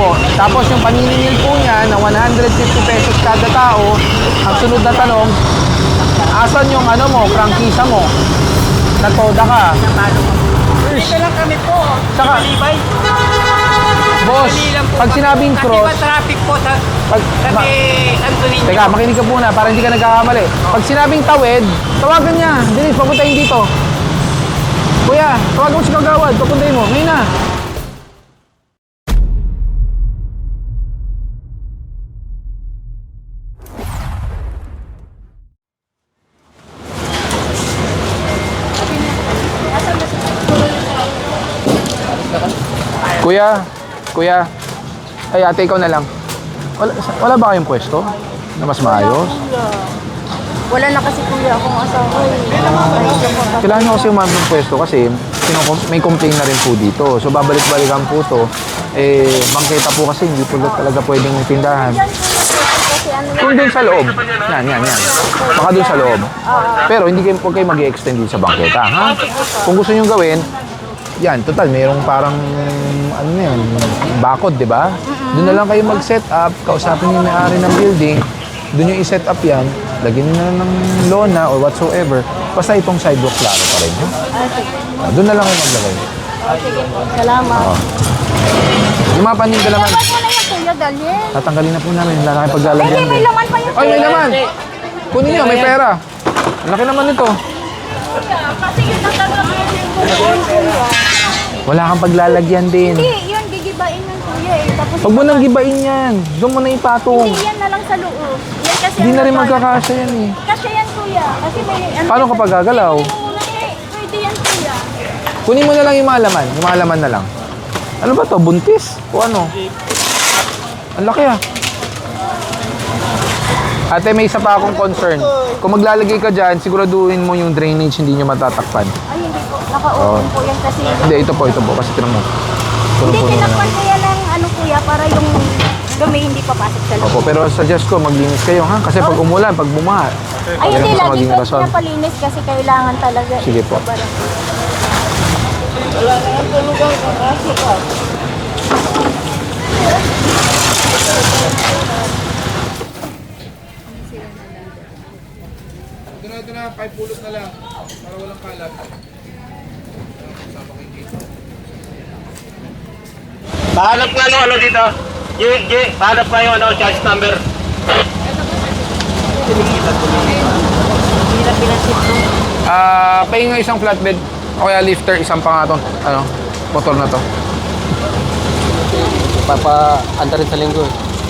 Opo. Tapos yung paniningil po niya na 150 pesos kada tao, ang sunod na tanong, asan yung ano mo, prangkisa mo? Natoda ka. Dito lang kami po. Saka, Malibay. boss, pag sinabing Kasi cross, traffic po sa pag, Santo Niño. teka, makinig ka muna para hindi ka nagkakamali. Pag sinabing tawid, tawagan niya. Denise, papuntahin dito. Kuya, tawagan mo si Kagawad, papuntahin mo. Ngayon na. Kuya, ay ate, ikaw na lang. Wala ba kayong pwesto na mas maayos? Wala na kasi kuya akong asawa eh. Kailangan nyo kasi umamit ng pwesto kasi may complaint na rin po dito. So babalik-balikan po to. Bangketa po kasi hindi po talaga pwedeng tindahan. Kasi ano Kung doon sa loob, yan. Baka doon sa loob. Pero hindi kayo, huwag kayo mag-i-extend din sa bangketa, ha? Kung gusto nyo gawin, yan, total, mayroong parang, ano na yan, bakod, di ba? Doon na lang kayo mag-set up, kausapin yung may-ari ng building, doon yung i-set up yan, lagyan nyo na ng lona or whatsoever, basta itong sidewalk klaro pa rin. Doon na lang kayo maglagay. sige po, salamat. Yung mga paninda naman, Dapat mo na yan kuya, dalhin. tatanggalin na po namin, wala na kayo paglalagyan Hindi, may din. laman pa yung Ay, may laman! Kunin nyo, may pera. Laki naman ito. Kasi yun ang talaga yung Wala kang paglalagyan din. Hindi, yun, gigibain ng kuya eh. Tapos Huwag mo nang gibain yan. Doon mo na ipatong. Hindi, yan na lang sa loob. Yan kasi Hindi ang na rin laman. magkakasya yan eh. Kasi yan kuya. Kasi may ano. Paano kapag gagalaw? Pwede yan kuya. Kunin mo na lang yung mga laman. Yung mga laman na lang. Ano ba to? Buntis? O ano? Ang laki ah. Ate, may isa pa akong concern. Kung maglalagay ka dyan, siguraduhin mo yung drainage hindi nyo matatakpan. Ay, hindi po. Naka-open po yan kasi. Hindi, ito po. Kasi tinang mo. Hindi, Punong-puno na tinakpan lang. ko yan ng ano kuya para yung dumi hindi papasok sa loob. Opo, pero suggest ko maglinis kayo ha? Kasi pag umulan, pag bumaha. Ay, yan hindi. ang Lagi maging ko rason. pinapalinis kasi kailangan talaga. Sige po. Wala na yung tulugan ko kasi ko. Ito na, 5 pulot na lang. Para walang kalat. Pahanap nga ng ano dito. Pahanap nga yung ano, charge number. Pahing nga isang flatbed. O kaya lifter, isang pa nga itong motor na to. Papa-anda rin sa linggo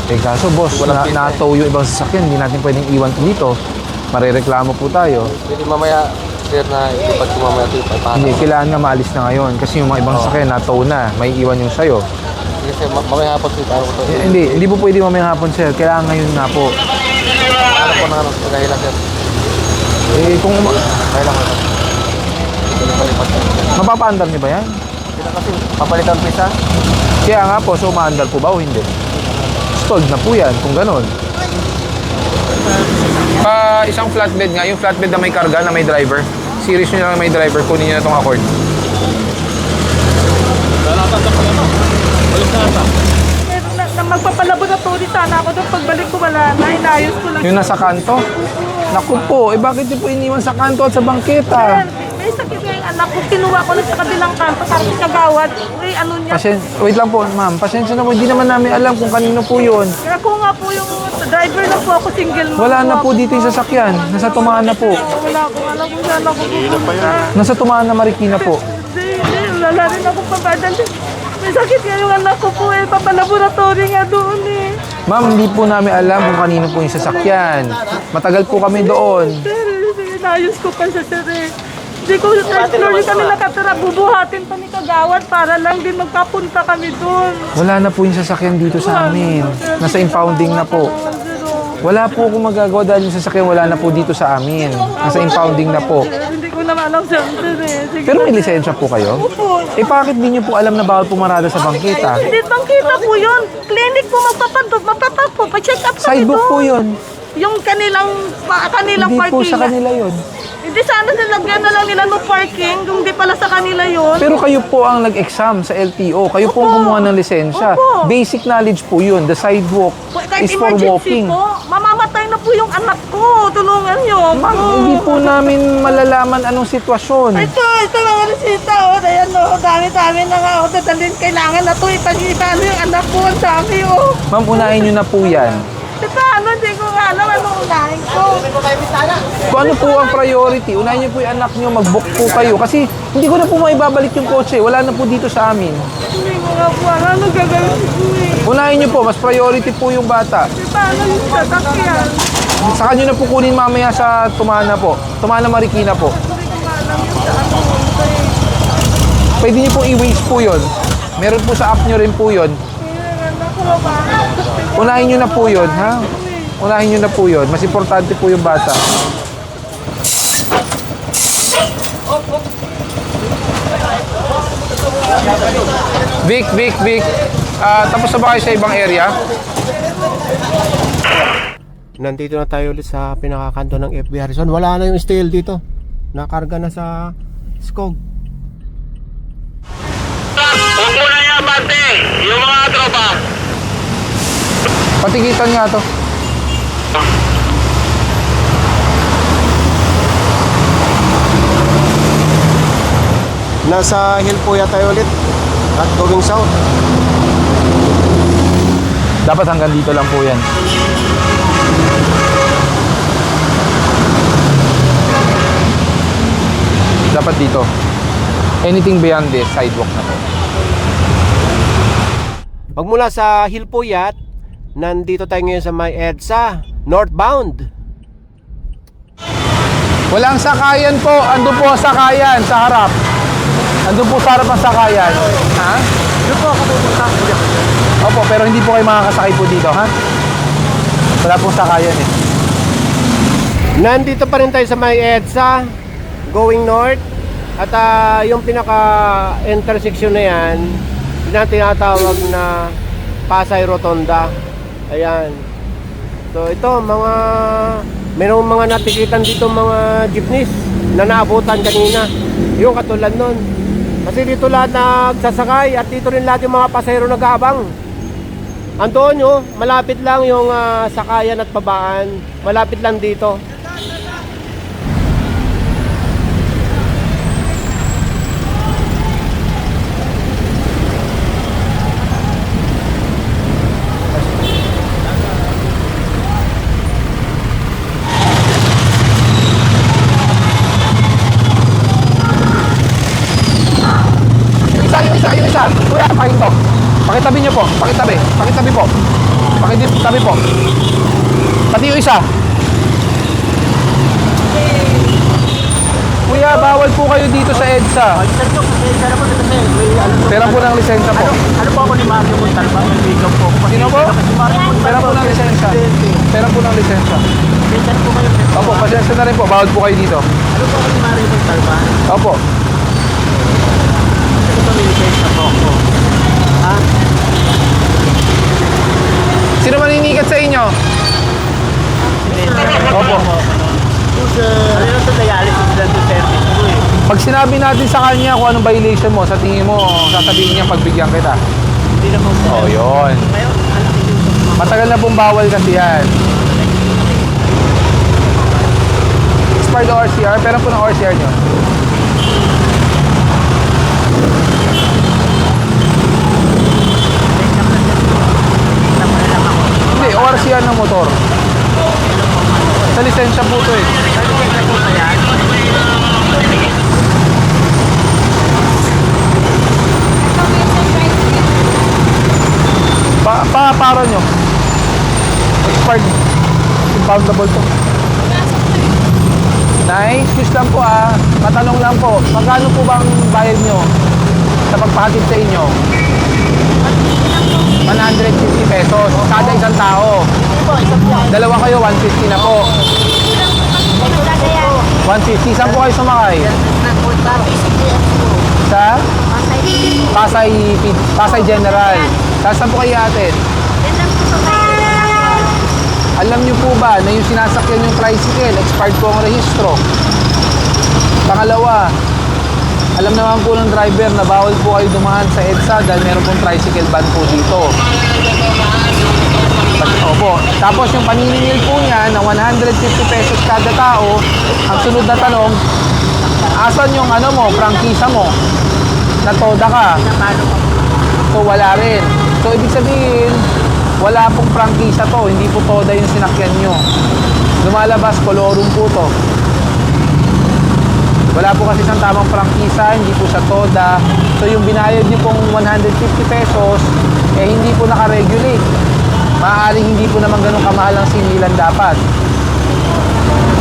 eh. Kaso boss, na-tow yung ibang sasakyan. Hindi natin pwedeng iwan dito. Marereklamo po tayo. Pwede mamaya, sir, na ipag mamaya ito ipapahanap. Hindi, kailangan nga maalis na ngayon. Kasi yung mga ibang sasakyan, na-tow na. May iwan yung sayo. Kasi mamaya hapon ito ko ito. Hindi po pwede mamayang hapon, sir. Kailangan ngayon nga po. Ano po na magahilan, sir? Kung Magahilan ko ito. Palipat. mapapaandar niyo ba yan? Hindi na kasi, papalitan po isa. Kaya nga po, so maandar po ba o hindi? Stalled na po yan, kung ganun. Isang flatbed nga, yung flatbed na may karga, na may driver. Series nyo lang na may driver, kunin nyo na itong accord. Magpapalaboratory sana ako doon. Pagbalik ko wala na, inayos ko lang. Yung nasa kanto? Naku po, bakit nyo po iniwan sa kanto at sa bangketa? May sakit nga yung anak ko. Kinuha ko lang sa kabilang kanto para sa kagawad. May ano niya. Wait lang po, ma'am. Pasensya na po, hindi naman namin alam kung kanino po yun. Kaya ako nga po yung driver na po ako, single mom. Wala na po dito yung sasakyan. Nasa tumaan na po. Wala akong alam kung saan ako pupunta. Nasa tumaan na Marikina po. Hindi, wala rin ako papadali. May sakit nga yung anak ko po eh. Papalaboratory nga doon eh. Ma'am, hindi po namin alam kung kanino po yung sasakyan. Matagal po kami doon. Pero inayos ko pa siya sir eh. Hindi ko sa explore kami nakatira. Bubuhatin pa ni Kagawad para lang din magpapunta kami doon. Wala na po yung sasakyan dito sa amin. Nasa impounding na po. Wala po akong magagawa dahil yung sasakyan wala na po dito sa amin. Nasa impounding na po. Hindi ko naman alam sir eh. Sige. Pero may lisensya po kayo? Opo. Bakit di nyo po alam na bawal pumarada sa bangketa? Hindi bang kita po yun? Clinic po magpapapo. Pa-check up kami Sidewalk doon. po yun. Yung kanilang Hindi po parking. sa kanila yun. Di sana nilagyan na lang nila no parking, kung di pala sa kanila yun. Pero kayo po ang nag-exam sa LTO. Kayo po ang kumuha ng lisensya. Opo. Basic knowledge po yun. The sidewalk Kahit is for emergency walking. po, mamamatay na po yung anak ko. Tulungan niyo. Ma'am, hindi po namin malalaman anong sitwasyon. Ito mga resita, o. Ayan, o. Dami-dami na nga, o. Dadalhin, kailangan na to. Ipag-ipaano yung anak ko. Ang dami, o. Ma'am, unahin nyo na po yan. Paano? Hindi ko nga alam anong unahin ko. Kung ano po ang priority, unahin nyo po yung anak nyo, mag-book po kayo. Kasi hindi ko na po maibabalik yung kotse. Wala na po dito sa amin. Hindi ko nga po alam. Ano gagawin ko eh? Unahin nyo po, mas priority po yung bata. Paano yung sasakyan? Saka nyo na po kunin mamaya sa Tumana po. Tumana Marikina po. Hindi ko nga alam yung saan pumunta eh. Pwede nyo po i-waste po yun. Meron po sa app nyo rin po yun. Kailangan ako ba? Unahin nyo na po yun, ha? Unahin nyo na po yun. Mas importante po yung bata. Vic. Tapos na ba kayo sa ibang area? Nandito na tayo ulit sa pinakakanto ng FB Harrison. Wala na yung stale dito. Nakarga na sa Skog. Huwag mo na yan, bante. Yung mga tropa. Patigitan nga to. Nasa hill po yata tayo ulit. At going south. Dapat hanggang dito lang po yan. Dapat dito. Anything beyond this, sidewalk na po. Pagmula sa Hill Puyat, nandito tayo ngayon sa may EDSA, northbound. Walang sakayan po. Andun po ang sakayan sa harap. Andun po sa harap ang sakayan. Ha? Doon po ako pupunta. Opo, pero hindi po kayo makakasakay po dito, ha? Wala pong sakayan eh. Nandito pa rin tayo sa may EDSA, going north. At yung pinaka-intersection na yan, tinatawag na Pasay Rotonda. Ayan. So ito, mayroong mga natikitan dito mga jeepneys na naabutan kanina. Yung katulad nun. Kasi dito lahat nagsasakay at dito rin lahat yung mga pasahero nag-aabang. Andoon nyo, malapit lang yung sakayan at babaan. Malapit lang dito. Isa. Kuya, pakinto. Pakitabi nyo po. Pakitabi po. Pakitabi po. Pati yung isa. Kuya, bawal po kayo dito sa EDSA. Pera po ng lisensya po. Ano po ako ni Mario Montalba? May bigam po. Sino po? Pera po ng lisensya. Pera po ng lisensya. Pinsan po kayo. Opo, pasensya na rin po. Bawal po kayo dito. Ano po ako ni Mario Montalba? Opo. Ano ba may lisensya po ako? Ha? Sino maninikat sa inyo? Opo. Ano yung sa dialysis lang to service ko eh? Pag sinabi natin sa kanya kung anong violation mo, sa tingin mo, sasabihin niya pagbigyan kita. Hindi naman po. Oh, yun. Ngayon, alam niyo yung Matagal na pong bawal kasi yan. Expired ORCR, pera po ng ORCR nyo. Hindi, ORCR ng motor. Sa lisensya po to eh. Para nyo. Expired. Impoundable to. Nice. Excuse lang po matanong lang po. Magkano po bang bayad nyo sa pagpahatid sa inyo? 150 pesos kada isang tao. Dalawa kayo, 150 na po. 150. Saan po kayo sumakay? Sa? Pasay General. Saan po kayo atin? Alam niyo po ba na yung sinasakyan yung tricycle, expired po ang rehistro? Pangalawa, alam naman po ng driver na bawal po kayo dumaan sa EDSA dahil meron pong tricycle ban po dito. Opo. Tapos yung paniningil po niya na 150 pesos kada tao, ang sunod na tanong, asan yung ano mo, prangkisa mo? Natoda ka. So wala rin. So ibig sabihin, wala pong prangkisa to, hindi po toda yung sinakyan nyo. Lumalabas, kolorum po to. Wala po kasi siyang tamang prangkisa, hindi po siya toda. So yung binayad niyo pong 150 pesos, eh hindi po nakaregulate. Maaaring hindi po naman ganun kamahal ang sinilan dapat.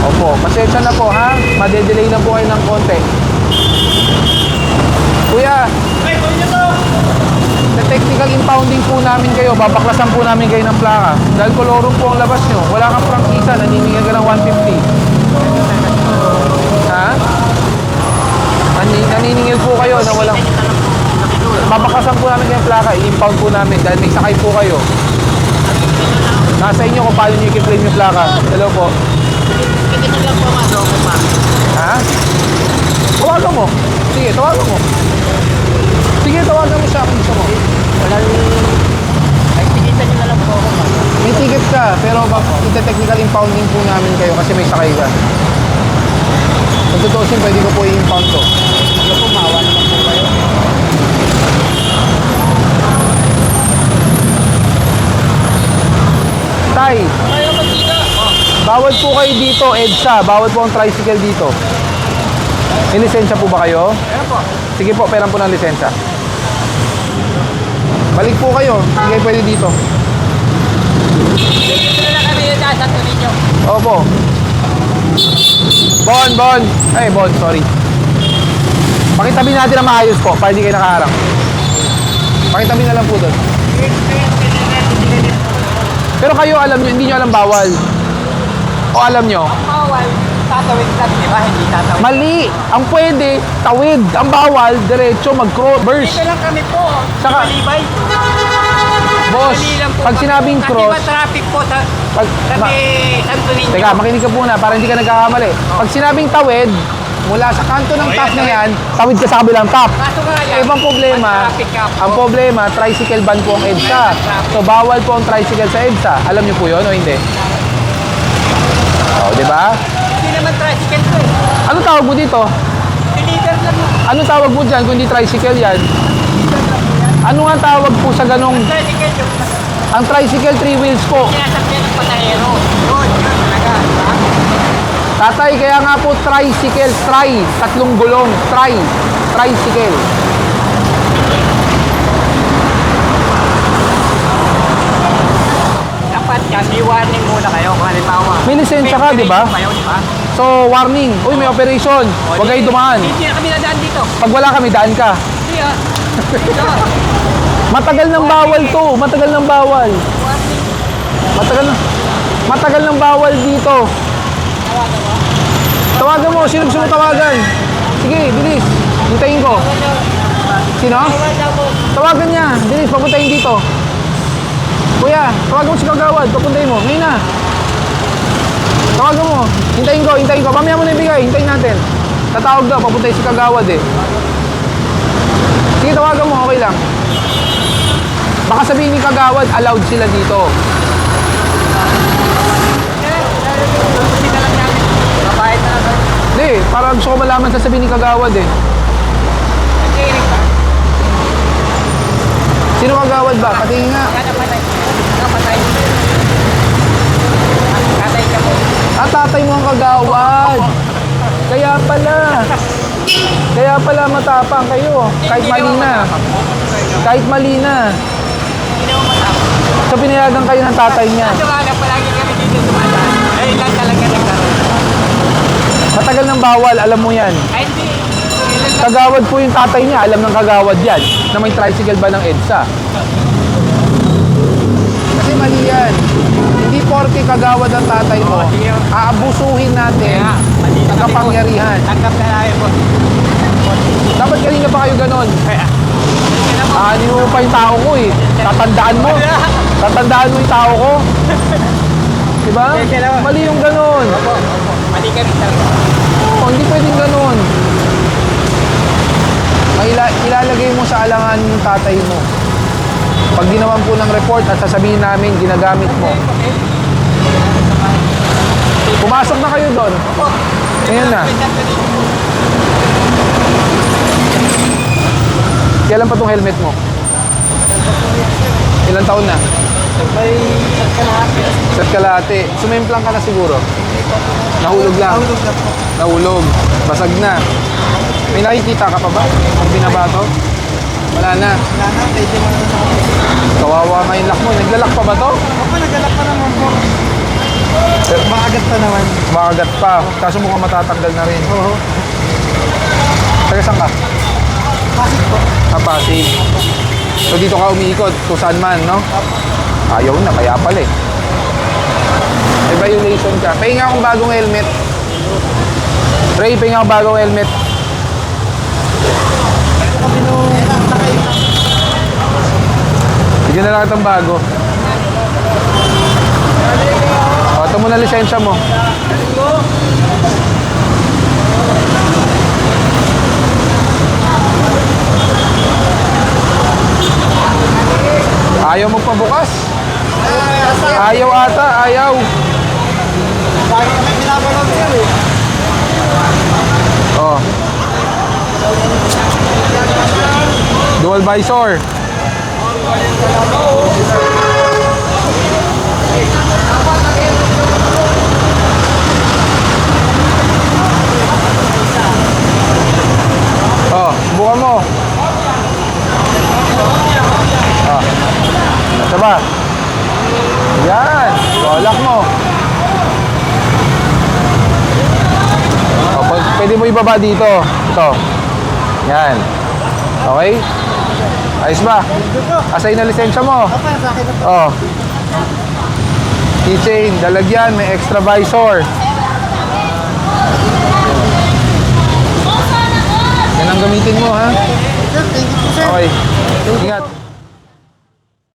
Opo, pasensya na po ha. Madedelay na po kayo ng konti. Kuya, sa technical impounding po namin kayo, babaklasan po namin kayo ng plaka. Dahil kolorum po ang labas nyo. Wala kang prangkisa, naniningil ka ng 150. Ha? Naniningil po kayo na walang... Babaklasan po namin kayo ng plaka, i-impound po namin dahil may sakay po kayo. Nasa inyo kung paano nyo i-claim yung plaka. Hello po. Ha? Tawagan mo. Sige, tawagan mo. Sige, tawagan mo siya kung gusto mo. Walang... Ay, tigitan nyo na lang po ako. May ticket ka, pero ite-technical impounding po namin kayo kasi may sakay ka. Kung tutusin, pwede ko po i-impound to. Ano po, maawa naman po kayo. Tay, bawal po kayo dito, EDSA. Bawal po ang tricycle dito. May lisensya po ba kayo? Ayan po. Sige po, peran po ng lisensya. Balik po kayo. Hindi kayo pwede dito. Dito na lang kami yung sa ninyo. Opo. Bon. Ay, Bon, sorry. Pakitabi natin na maayos po para hindi kayo nakaharang. Pakitabi na lang po doon. Pero kayo alam nyo, hindi nyo alam bawal. O alam nyo? Bawal. Tatawid lang, di ba? Hindi tatawid. Mali. Ang pwede, tawid. Ang bawal, diretso, mag-cross. Dito lang kami po. Saka- Malibay. Boss, Mali lang po pag kami. sinabing Kasi cross, traffic po sa pag, Santo Niño. teka, makinig ka muna para hindi ka nagkakamali. Pag sinabing tawid, mula sa kanto ng top na yan, tawid ka sa kabilang top. Kaso nga lang, Ibang problema, traffic ka po. ang problema, tricycle ban po ang EDSA. So, bawal po ang tricycle sa EDSA. Alam niyo po yun o hindi? O, di ba? Hindi naman tricycle ko eh. Ano tawag mo dito? Deliver lang mo. Anong tawag mo dyan kung hindi tricycle yan? Ano nga tawag po sa ganong... Tricycle yung Ang tricycle, 3 wheels po. sinasakyan ng pasahero. Yun talaga. Diba? Tatay, kaya nga po tricycle, tatlong gulong, tricycle. Dapat kasi warning muna kayo kung halimbawa. May lisensya ka, di ba? Kayo, di ba? So, warning. Uy, may operation. Huwag kayo dumaan. Hindi na kami nadaan dito. Pag wala kami, daan ka. Hindi ah. Dito. Matagal ng bawal to. Matagal ng bawal. Matagal ng bawal dito. Tawagan mo. Sino gusto mo tawagan? Sige, bilis. Hintayin ko. Sino? Tawagan niya. Bilis, papuntahin dito. Kuya, tawagan mo si Kagawad. Papuntahin mo. Ngayon na. Tawagan mo. Hintayin ko. Mamaya mo na ibigay. Hintayin natin. Tatawag daw. Papuntahin si Kagawad eh. Sige, tawagan mo. Okay lang. Baka sabihin ni Kagawad, allowed sila dito. Mabait na lang. Hindi, para gusto ko malaman sasabihin ni Kagawad eh. Nagkikinig ka? Sino Kagawad ba? Patingin nga. Patay. Patay ka po. Ah, tatay mo ang Kagawad. Kaya pala matapang kayo. Kahit mali na. So pinayagan kayo ng tatay niya. Kaso nga lang, palagi kami dito dumadaan. Ayun lang talaga nagkaroon. Matagal ng bawal, alam mo yan. Ay, hindi. Kailan lang. Kagawad po yung tatay niya, alam ng Kagawad yan. Na may tricycle ba ng EDSA. Kasi mali yan. Hindi porke Kagawad ang tatay mo, sige. aabusuhin natin Kaya, mali na ang kami, kapangyarihan. Tanggap na namin po. Dapat kanina pa kayo ganon. Kaya, kaya po. Ani mo pa yung tao ko eh. Tatandaan mo yung tao ko. Diba? Mali yung ganon. Mali kami talaga. Oh, hindi pwedeng ganun. Ilalagay mo sa alangan yung tatay mo. Pag ginawan po ng report at sasabihin namin, ginagamit mo. Pumasok na kayo doon. Ngayon na. Kailan pa tong helmet mo? Ilang taon na? Sa kalahati. Sumimplang ka na siguro? Nahulog lang? Nahulog. Basag na. May nakikita ka pa ba? Kung binabato? Wala na. Kawawa nga yung lock mo. Naglalak pa ba to? Ako, nagalak pa naman po. Maagat pa naman. Makagat pa. Kaso mukhang matatanggal na rin. Oo. Taga saan ka? Pasig po. Pasig. So dito ka umiikot kung saan man, no? Ayaw na, kaya pala eh. May violation ka. Pahinga akong bagong helmet. Ray, pahinga akong bagong helmet. Bigyan na lang itong bago. O, ito muna lisensya mo. Ayaw mo pa bukas? Ayaw ata, ayaw. Bakit kami pinapanood yun eh? Oh. Dual visor. Oh, subukan mo. Ah. Ito ba? Yan. Lock mo. Oh, pwede mo ibaba dito. Ito. Yan. Okay? Ayos ba? Asay na lisensya mo. Oh. Keychain, dalagyan, may extra visor. Yan ang gamitin mo, ha? Okay. Ingat.